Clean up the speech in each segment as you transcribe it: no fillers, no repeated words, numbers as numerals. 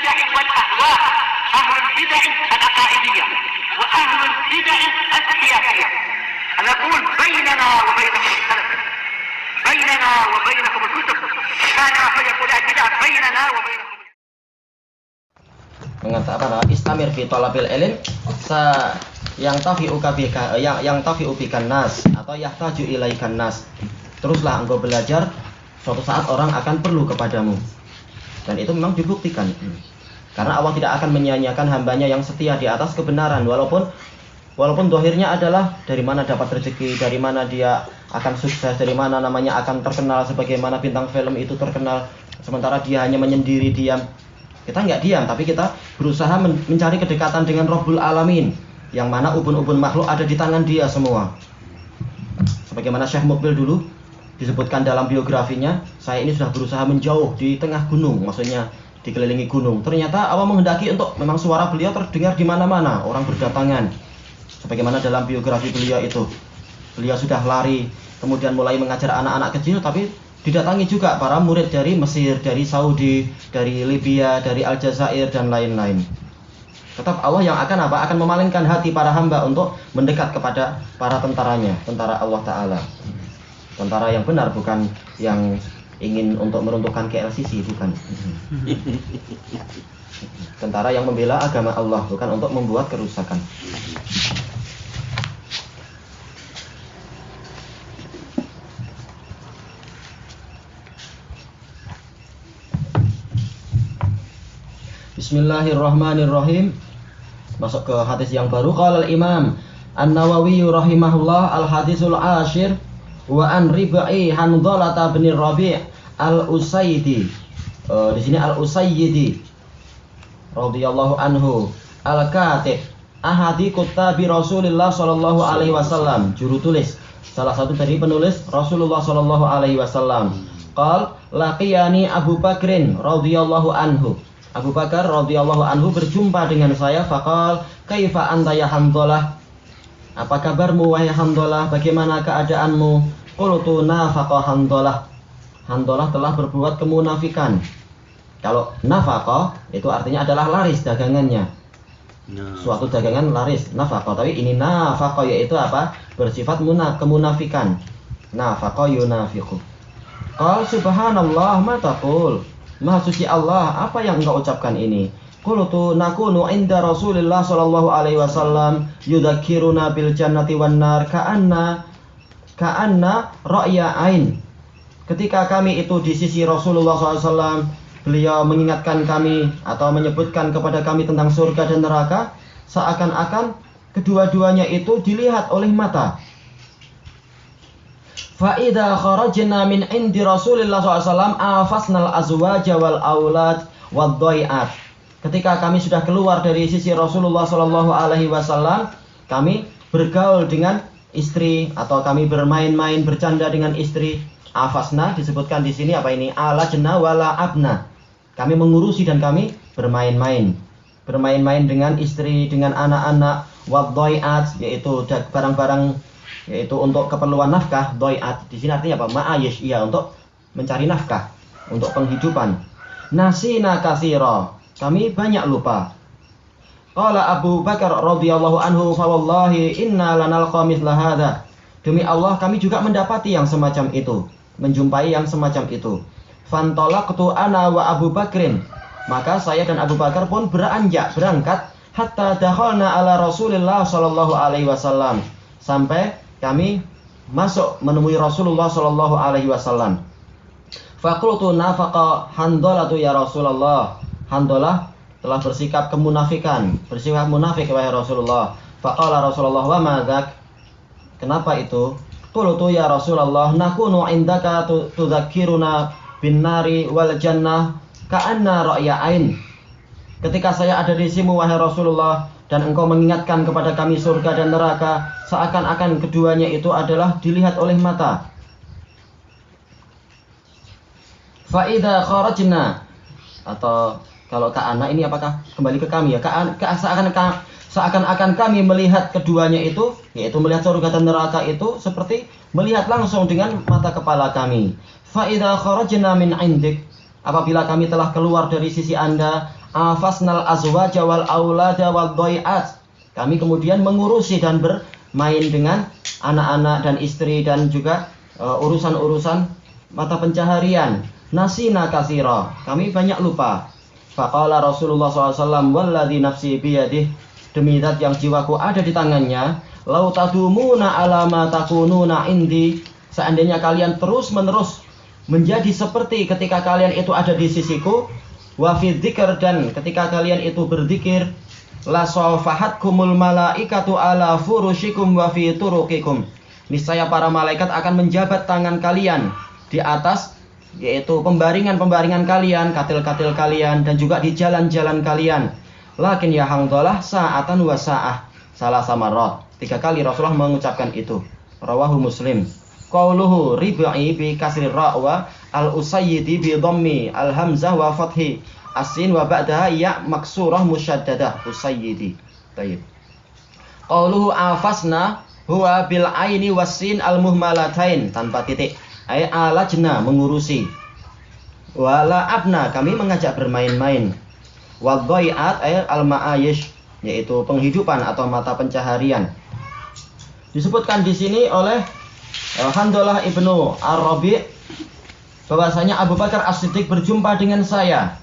البدع والأهواء، أهل البدع العقائدية وأهل البدع السياسية. نقول بيننا وبينكم السلف، بيننا وبينكم الكتب، كان فيقول البدع بيننا وبينكم. Mengatakan istamir fi talabil ilm yang tafi'u bikan nas atau yahtaju ilaikan nas. Teruslah engkau belajar, suatu saat orang akan perlu kepadamu. Dan itu memang dibuktikan. Karena Allah tidak akan menyia-nyiakan hambanya yang setia di atas kebenaran, walaupun dohirnya adalah dari mana dapat rezeki, dari mana dia akan sukses, dari mana namanya akan terkenal sebagaimana bintang film itu terkenal, sementara dia hanya menyendiri diam. Kita nggak diam, tapi kita berusaha mencari kedekatan dengan Rabbul Alamin, yang mana ubun-ubun makhluk ada di tangan dia semua. Sebagaimana Syekh Mukbil dulu disebutkan dalam biografinya, saya ini sudah berusaha menjauh di tengah gunung, maksudnya dikelilingi gunung. Ternyata Allah menghendaki untuk memang suara beliau terdengar di mana-mana, orang berdatangan. Sebagaimana dalam biografi beliau itu, beliau sudah lari, kemudian mulai mengajar anak-anak kecil, tapi didatangi juga para murid dari Mesir, dari Saudi, dari Libya, dari Aljazair dan lain-lain. Tetap Allah yang akan akan memalingkan hati para hamba untuk mendekat kepada para tentaranya, tentara Allah Ta'ala. Tentara yang benar, bukan yang ingin untuk meruntuhkan KLCC, bukan. Tentara yang membela agama Allah, bukan untuk membuat kerusakan. Bismillahirrahmanirrahim. Masuk ke hadis yang baru. Qala al-Imam An-Nawawi rahimahullah, al-hadisul ashir wa an Rib'i Hanzalah bin Rabi' al-Usaidi. Di sini al-Usayyidi radhiyallahu anhu, al-Katib ahadi kutabi Rasulullah sallallahu alaihi wasallam, juru tulis, salah satu dari penulis Rasulullah sallallahu alaihi wasallam. Qal laqiyani Abu Bakrin radhiyallahu anhu. Abu Bakar radhiyallahu anhu berjumpa dengan saya. Faqal kaifa anta ya Hanzalah, apa kabarmu wahai Hanzalah, bagaimana keadaanmu? Qultu nafaqa Hanzalah, Hanzalah telah berbuat kemunafikan. Kalau nafaqa itu artinya adalah laris dagangannya, suatu dagangan laris, nafaqa. Tapi ini nafaqa yaitu apa? Bersifat kemunafikan. Nafaqa yunafiqu. Qal subhanallah ma taqul, Maha suci Allah, apa yang engkau ucapkan ini? Qultu nakunu inda Rasulillah sallallahu alaihi wasallam yudzakiruna bil jannati wan nar ka'anna ra'ya ain. Ketika kami itu di sisi Rasulullah SAW, beliau mengingatkan kami atau menyebutkan kepada kami tentang surga dan neraka, seakan-akan kedua-duanya itu dilihat oleh mata. Fa'idha kharajna min indi Rasulillah SAW afasnal azwaja wal aulad wad doi'at. Ketika kami sudah keluar dari sisi Rasulullah SAW, kami bergaul dengan istri atau kami bermain-main bercanda dengan istri. Afasna disebutkan di sini apa ini? Alajna wala abna. Kami mengurusi dan kami bermain-main. Bermain-main dengan istri, dengan anak-anak. Wad doi'at yaitu barang-barang, yaitu untuk keperluan nafkah. Doi'at di sini artinya apa? Ma'ayish, iya, untuk mencari nafkah, untuk penghidupan. Nasina katsira, kami banyak lupa. Qala Abu Bakar radhiyallahu anhu, fa wallahi inna lanalqa mithla hadza. Demi Allah kami juga mendapati yang semacam itu, menjumpai yang semacam itu. Fantalaqtu ana wa Abu Bakrin, maka saya dan Abu Bakar pun berangkat hatta dakhalna ala Rasulillah sallallahu alaihi wasallam, sampai kami masuk menemui Rasulullah sallallahu alaihi wasallam. Faqultu nafaqa Hanzalah ya Rasulullah. Hanzalah telah bersikap kemunafikan, bersifat munafik wahai Rasulullah. Faqala Rasulullah wa madzak, kenapa itu? Qultu ya Rasulullah nakunu indaka tudzakkiruna bin nari wal jannah ka'anna ra'ya ain. Ketika saya ada di sisimu wahai Rasulullah, dan engkau mengingatkan kepada kami surga dan neraka, seakan-akan keduanya itu adalah dilihat oleh mata. Fa'idha kharajna, atau kalau ka'ana ini apakah kembali ke kami ya? Seakan-akan kami melihat keduanya itu, yaitu melihat surga dan neraka itu seperti melihat langsung dengan mata kepala kami. Fa'idha kharajna min indik, apabila kami telah keluar dari sisi Anda, afasnal azwaja wal aulada wad dhai'at. Kami kemudian mengurusi dan bermain dengan anak-anak dan istri dan juga urusan-urusan mata pencaharian. Nasina katsira, kami banyak lupa. Faqala Rasulullah SAW, walladzi nafsi biyadih, demi zat yang jiwaku ada di tangannya, lau tadumuna ala ma takununa indi, seandainya kalian terus-menerus menjadi seperti ketika kalian itu ada di sisiku, wa fi dzikr, dan ketika kalian itu berzikir, la safahatkumul malaikatu ala furushikum wa fi turuqikum, niscaya para malaikat akan menjabat tangan kalian di atas, yaitu pembaringan-pembaringan kalian, katil-katil kalian, dan juga di jalan-jalan kalian. Lakin ya Hanzalah sa'atan wa sa'ah salasa marrat. 3 kali Rasulullah mengucapkan itu. Rawahu Muslim. Qauluhu rib'i bi kasri ra' wa al-usayyidi bi dhammi al-hamzah wa fathi as-sin wa ba'daha ya maksurah musyaddadah usayyidi. Baik. Qauluhu afasna huwa bil aini was-sin al-muhmalatain, tanpa titik. Ay alajna, mengurusi. Wala abna, kami mengajak bermain-main. Wadhai'at ay al-ma'ayish, yaitu penghidupan atau mata pencaharian. Disebutkan di sini oleh Hanzalah ibnu Ar-Rabi' bahwasanya Abu Bakar As-Siddiq berjumpa dengan saya.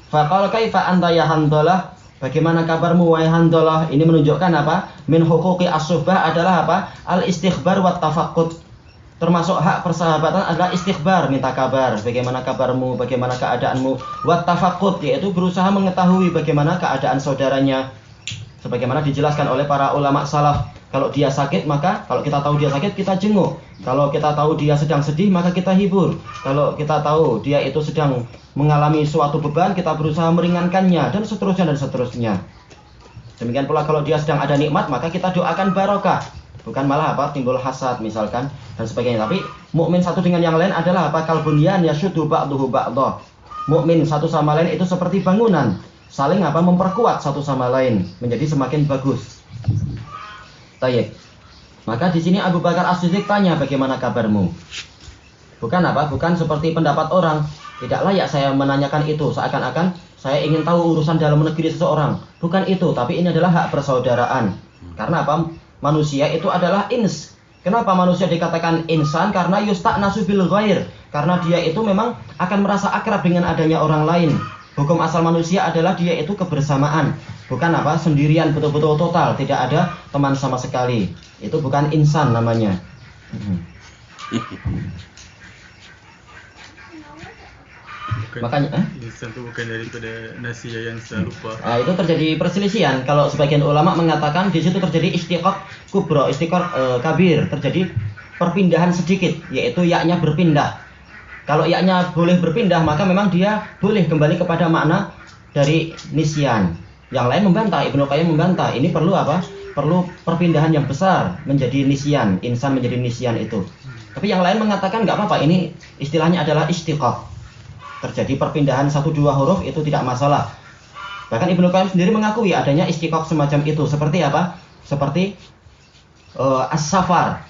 Faqala kaifa anta ya Hanzalah? Bagaimana kabarmu wahai Hanzalah? Ini menunjukkan apa? Min huquqi as-suhbah adalah apa? Al-istikhbar wa tafaqqud. Termasuk hak persahabatan adalah istighbar, minta kabar, bagaimana kabarmu, bagaimana keadaanmu. Wat tafaqqud, yaitu berusaha mengetahui bagaimana keadaan saudaranya. Sebagaimana dijelaskan oleh para ulama salaf, kalau dia sakit maka kalau kita tahu dia sakit kita jenguk. Kalau kita tahu dia sedang sedih maka kita hibur. Kalau kita tahu dia itu sedang mengalami suatu beban, kita berusaha meringankannya, dan seterusnya dan seterusnya. Demikian pula kalau dia sedang ada nikmat maka kita doakan barokah. Bukan malah apa timbul hasad misalkan dan sebagainya. Tapi mukmin satu dengan yang lain adalah apa? Kalbunyan yashuddu ba'duhu ba'dha. Mukmin satu sama lain itu seperti bangunan, saling apa? Memperkuat satu sama lain menjadi semakin bagus. Baik. Maka di sini Abu Bakar As-Siddiq tanya, bagaimana kabarmu? Bukan apa? Bukan seperti pendapat orang. Tidak layak saya menanyakan itu, seakan-akan saya ingin tahu urusan dalam negeri seseorang. Bukan itu, tapi ini adalah hak persaudaraan. Karena apa? Manusia itu adalah ins. Kenapa manusia dikatakan insan? Karena yusta'nasu bil ghair. Karena dia itu memang akan merasa akrab dengan adanya orang lain. Hukum asal manusia adalah dia itu kebersamaan. Bukan apa? Sendirian betul-betul total, tidak ada teman sama sekali. Itu bukan insan namanya. Makanya insan itu bukan daripada nasi yang lupa. Nah, itu terjadi perselisihan. Kalau sebagian ulama mengatakan di situ terjadi istiqaq kubra, istiqaq kabir, terjadi perpindahan sedikit, yaitu yaknya berpindah. Kalau yaknya boleh berpindah, maka memang dia boleh kembali kepada makna dari nisyan. Yang lain membantah, Ibnu Qayyim membantah, ini perlu apa? Perlu perpindahan yang besar menjadi nisyan, insan menjadi nisyan itu. Tapi yang lain mengatakan nggak apa-apa, ini istilahnya adalah istiqaq. Terjadi perpindahan 1-2 huruf itu tidak masalah. Bahkan Ibnu Qayyim sendiri mengakui adanya istiqaq semacam itu. Seperti apa? Seperti as-safar.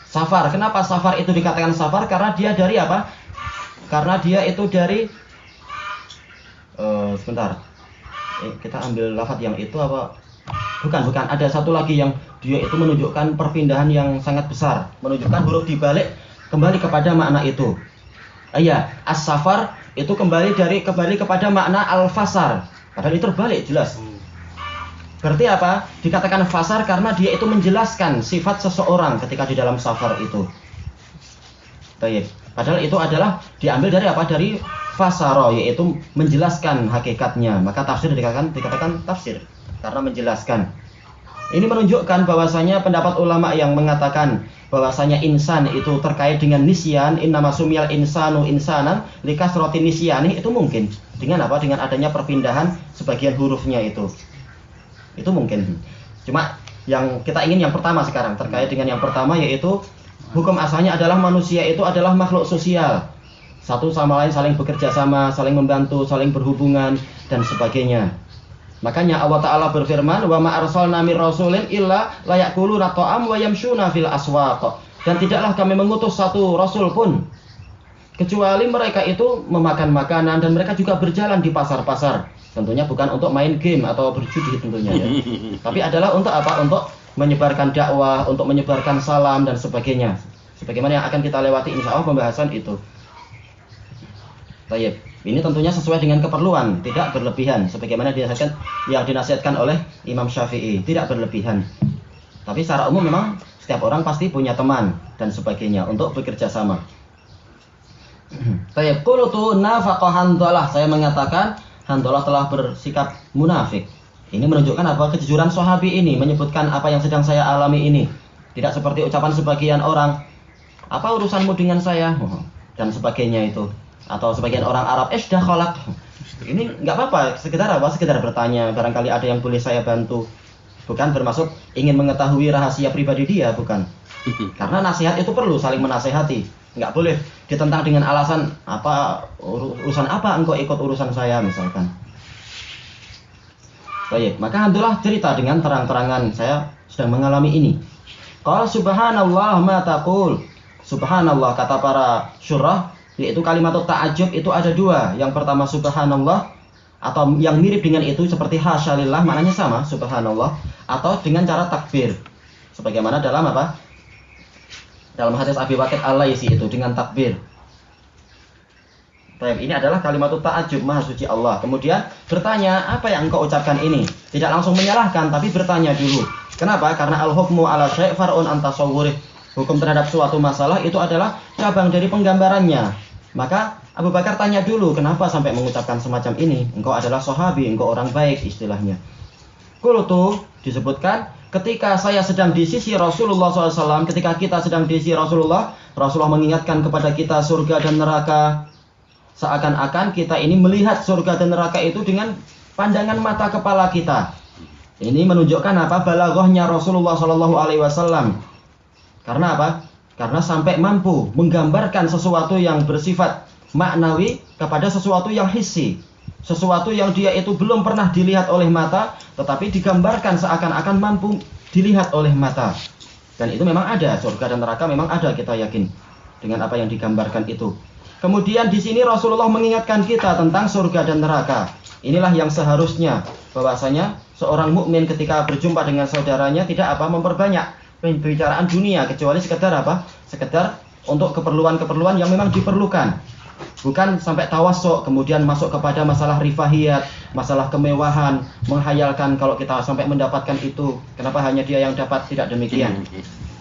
Safar. Kenapa safar itu dikatakan safar? Karena dia dari apa? Karena dia itu dari sebentar. Kita ambil lafaz yang itu apa? Bukan. Ada satu lagi yang dia itu menunjukkan perpindahan yang sangat besar, menunjukkan huruf dibalik kembali kepada makna itu. Iya, as-safar itu kembali kepada makna al-fasar. Padahal itu terbalik jelas. Berarti apa? Dikatakan fasar karena dia itu menjelaskan sifat seseorang ketika di dalam safar itu. Baik. Padahal itu adalah diambil dari apa? Dari fasara, yaitu menjelaskan hakikatnya. Maka tafsir dikatakan tafsir karena menjelaskan. Ini menunjukkan bahwasanya pendapat ulama yang mengatakan bahwasanya insan itu terkait dengan nisyan, innama sumiyal insanu insanan likasrati nisyani, itu mungkin dengan apa? Dengan adanya perpindahan sebagian hurufnya itu. Itu mungkin. Cuma yang kita ingin yang pertama sekarang, terkait dengan yang pertama, yaitu hukum asalnya adalah manusia itu adalah makhluk sosial. Satu sama lain saling bekerja sama, saling membantu, saling berhubungan dan sebagainya. Makanya Allah Ta'ala berfirman, wa ma arsalna mir rasulin illa layaquluna ta'am wa yamshuna fil aswaq. Dan tidaklah kami mengutus satu rasul pun kecuali mereka itu memakan makanan dan mereka juga berjalan di pasar-pasar. Tentunya bukan untuk main game atau berjudi tentunya ya. Tapi adalah untuk apa? Untuk menyebarkan dakwah, untuk menyebarkan salam dan sebagainya. Sebagaimana yang akan kita lewati insya Allah pembahasan itu. Baik, ini tentunya sesuai dengan keperluan, tidak berlebihan. Sebagaimana dinasihatkan oleh Imam Syafi'i, tidak berlebihan. Tapi secara umum memang setiap orang pasti punya teman dan sebagainya untuk bekerja sama. Baik, qultu nafaqa Handalah. Saya mengatakan Handalah telah bersikap munafik. Ini menunjukkan apa? Kejujuran sahabi ini, menyebutkan apa yang sedang saya alami ini. Tidak seperti ucapan sebagian orang, apa urusanmu dengan saya? Dan sebagainya itu. Atau sebagian orang Arab, dakhalak. Ini nggak apa-apa, sekedar apa? Sekedar bertanya, barangkali ada yang boleh saya bantu. Bukan bermaksud ingin mengetahui rahasia pribadi dia, bukan. Karena nasihat itu perlu saling menasehati. Nggak boleh ditentang dengan alasan apa urusan apa engkau ikut urusan saya misalkan. Baik, maka Handalah cerita dengan terang-terangan, saya sedang mengalami ini. Qala subhanallah ma taqul. Subhanallah, kata para syurah, yaitu kalimat ta'ajub itu ada dua. Yang pertama subhanallah, atau yang mirip dengan itu seperti hasyalillah, maknanya sama, subhanallah, atau dengan cara takbir. Sebagaimana dalam apa? Dalam hadis Abi Waqid Al-Laitsi itu dengan takbir. Baik, ini adalah kalimat ta'ajub, maha suci Allah. Kemudian bertanya, apa yang engkau ucapkan ini? Tidak langsung menyalahkan, tapi bertanya dulu. Kenapa? Karena al-hukmu ala syai' far'un an tasawwurih. Hukum terhadap suatu masalah itu adalah cabang dari penggambarannya. Maka Abu Bakar tanya dulu, kenapa sampai mengucapkan semacam ini? Engkau adalah sahabi, engkau orang baik istilahnya. Qultu disebutkan, ketika saya sedang di sisi Rasulullah SAW, ketika kita sedang di sisi Rasulullah mengingatkan kepada kita surga dan neraka. Seakan-akan kita ini melihat surga dan neraka itu dengan pandangan mata kepala kita. Ini menunjukkan apa? Balaghahnya Rasulullah SAW. Karena apa? Karena sampai mampu menggambarkan sesuatu yang bersifat maknawi kepada sesuatu yang hissi. Sesuatu yang dia itu belum pernah dilihat oleh mata, tetapi digambarkan seakan-akan mampu dilihat oleh mata. Dan itu memang ada, surga dan neraka memang ada, kita yakin dengan apa yang digambarkan itu. Kemudian di sini Rasulullah mengingatkan kita tentang surga dan neraka. Inilah yang seharusnya bahwasanya seorang mukmin ketika berjumpa dengan saudaranya tidak apa memperbanyak pembicaraan dunia, kecuali sekedar apa? Sekedar untuk keperluan-keperluan yang memang diperlukan. Bukan sampai tawassuk kemudian masuk kepada masalah rifahiyat, masalah kemewahan, menghayalkan kalau kita sampai mendapatkan itu, kenapa hanya dia yang dapat? Tidak demikian.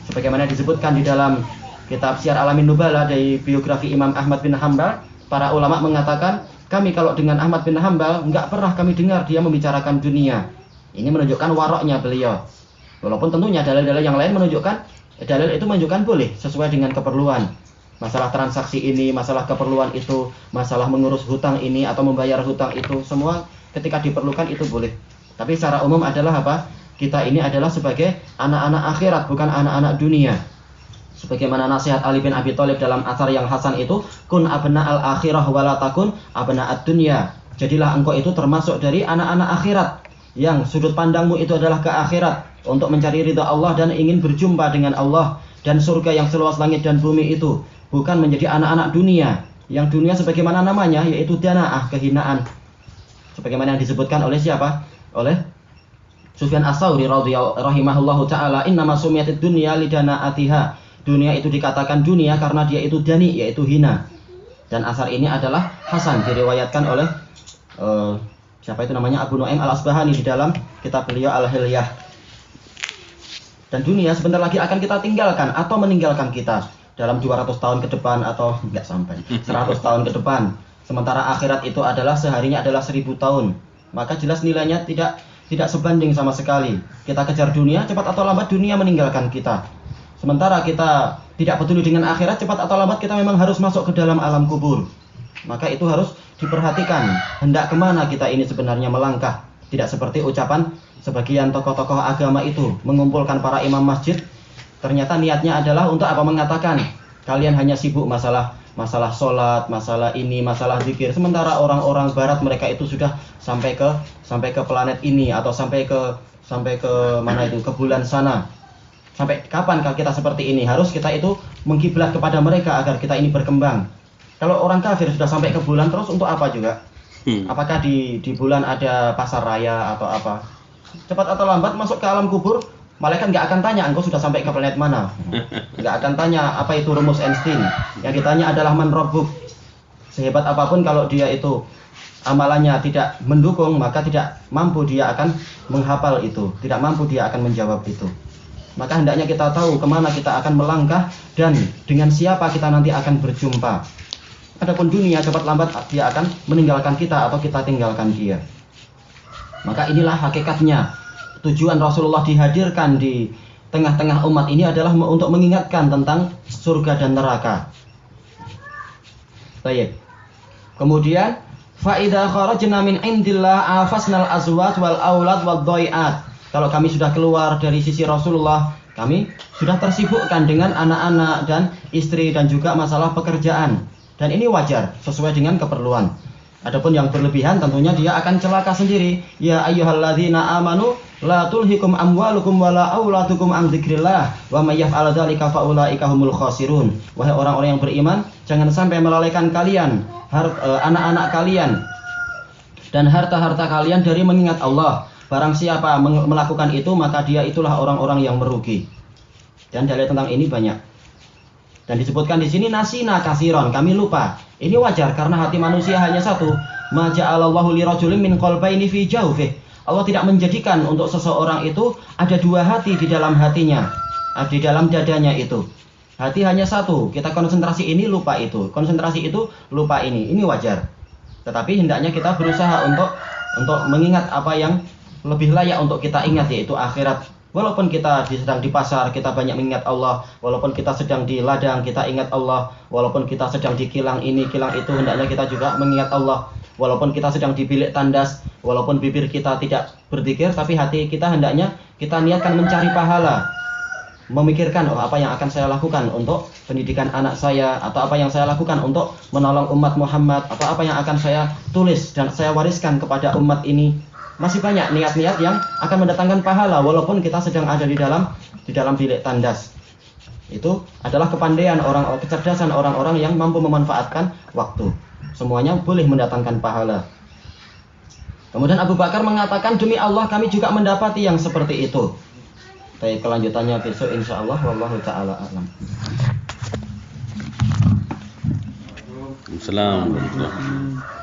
Sebagaimana disebutkan di dalam kitab Syiar Alamin Nubala dari biografi Imam Ahmad bin Hanbal, para ulama mengatakan, kami kalau dengan Ahmad bin Hanbal enggak pernah kami dengar dia membicarakan dunia. Ini menunjukkan waroknya beliau. Walaupun tentunya dalil-dalil yang lain menunjukkan, dalil itu menunjukkan boleh sesuai dengan keperluan. Masalah transaksi ini, masalah keperluan itu, masalah mengurus hutang ini atau membayar hutang itu, semua ketika diperlukan itu boleh. Tapi secara umum adalah apa? Kita ini adalah sebagai anak-anak akhirat, bukan anak-anak dunia. Sebagaimana nasihat Ali bin Abi Thalib dalam athar yang hasan itu, kun abna al-akhirah wala takun abna ad-dunya. Jadilah engkau itu termasuk dari anak-anak akhirat, yang sudut pandangmu itu adalah ke akhirat, untuk mencari ridha Allah dan ingin berjumpa dengan Allah dan surga yang seluas langit dan bumi itu, bukan menjadi anak-anak dunia. Yang dunia sebagaimana namanya, yaitu danaah, kehinaan. Sebagaimana yang disebutkan oleh siapa? Oleh Sufyan Ats-Tsauri rahimahullahu taala, innama sumiyatid dunya lidanaatiha. Dunia itu dikatakan dunia karena dia itu dani, yaitu hina. Dan asar ini adalah hasan, diriwayatkan oleh siapa itu namanya, Abu Nu'aim Al-Asbahani di dalam kitab beliau Al-Hilyah. Dan dunia sebentar lagi akan kita tinggalkan atau meninggalkan kita dalam 200 tahun ke depan atau enggak sampai 100 tahun ke depan. Sementara akhirat itu adalah seharinya adalah 1000 tahun. Maka jelas nilainya tidak sebanding sama sekali. Kita kejar dunia, cepat atau lambat dunia meninggalkan kita. Sementara kita tidak peduli dengan akhirat, cepat atau lambat kita memang harus masuk ke dalam alam kubur. Maka itu harus diperhatikan, hendak kemana kita ini sebenarnya melangkah. Tidak seperti ucapan sebagian tokoh-tokoh agama itu mengumpulkan para imam masjid, ternyata niatnya adalah untuk apa? Mengatakan kalian hanya sibuk masalah sholat, masalah ini, masalah zikir. Sementara orang-orang barat mereka itu sudah sampai ke planet ini atau sampai ke mana itu, ke bulan sana. Sampai kapan kita seperti ini? Harus kita itu mengkiblat kepada mereka agar kita ini berkembang. Kalau orang kafir sudah sampai ke bulan terus untuk apa juga? Apakah di bulan ada pasar raya atau apa? Cepat atau lambat masuk ke alam kubur, malaikat nggak akan tanya engkau sudah sampai ke planet mana. Nggak akan tanya apa itu rumus Einstein. Yang ditanya adalah man rabbuk. Sehebat apapun kalau dia itu amalannya tidak mendukung, maka tidak mampu dia akan menghafal itu, tidak mampu dia akan menjawab itu. Maka hendaknya kita tahu kemana kita akan melangkah dan dengan siapa kita nanti akan berjumpa. Adapun dunia cepat lambat dia akan meninggalkan kita atau kita tinggalkan dia. Maka inilah hakikatnya. Tujuan Rasulullah dihadirkan di tengah-tengah umat ini adalah untuk mengingatkan tentang surga dan neraka. Baik. Kemudian fa idza kharajna min indillah afasnal azwaj wal aulad wad dhai'at. Kalau kami sudah keluar dari sisi Rasulullah, kami sudah tersibukkan dengan anak-anak dan istri dan juga masalah pekerjaan. Dan ini wajar sesuai dengan keperluan. Adapun yang berlebihan tentunya dia akan celaka sendiri. Ya ayyuhalladzina amanu la tulhikum amwalukum wala auladukum an dzikrillah wa may yaf'al dzalika faulaika humul khasirun. Wahai orang-orang yang beriman, jangan sampai melalaikan kalian anak-anak kalian dan harta-harta kalian dari mengingat Allah. Barang siapa melakukan itu maka dia itulah orang-orang yang merugi. Dan dalil tentang ini banyak. Dan disebutkan di sini nasina kasiron, kami lupa. Ini wajar karena hati manusia hanya satu. Ma ja'alallahu lirajulin min qalbayni fi jawfih. Allah tidak menjadikan untuk seseorang itu ada dua hati di dalam hatinya, di dalam dadanya itu. Hati hanya satu. Kita konsentrasi ini lupa itu, konsentrasi itu lupa ini. Ini wajar. Tetapi hendaknya kita berusaha untuk mengingat apa yang lebih layak untuk kita ingat, yaitu akhirat. Walaupun kita sedang di pasar, kita banyak mengingat Allah. Walaupun kita sedang di ladang, kita ingat Allah. Walaupun kita sedang di kilang ini, kilang itu, hendaknya kita juga mengingat Allah. Walaupun kita sedang di bilik tandas, walaupun bibir kita tidak berzikir, tapi hati kita hendaknya kita niatkan mencari pahala. Memikirkan, apa yang akan saya lakukan untuk pendidikan anak saya, atau apa yang saya lakukan untuk menolong umat Muhammad, atau apa yang akan saya tulis dan saya wariskan kepada umat ini. Masih banyak niat-niat yang akan mendatangkan pahala walaupun kita sedang ada di dalam bilik tandas. Itu adalah kepandaian kecerdasan orang-orang yang mampu memanfaatkan waktu. Semuanya boleh mendatangkan pahala. Kemudian Abu Bakar mengatakan, demi Allah kami juga mendapati yang seperti itu. Baik, kelanjutannya besok insyaallah. Wallahu ta'ala a'lam. Assalamualaikum.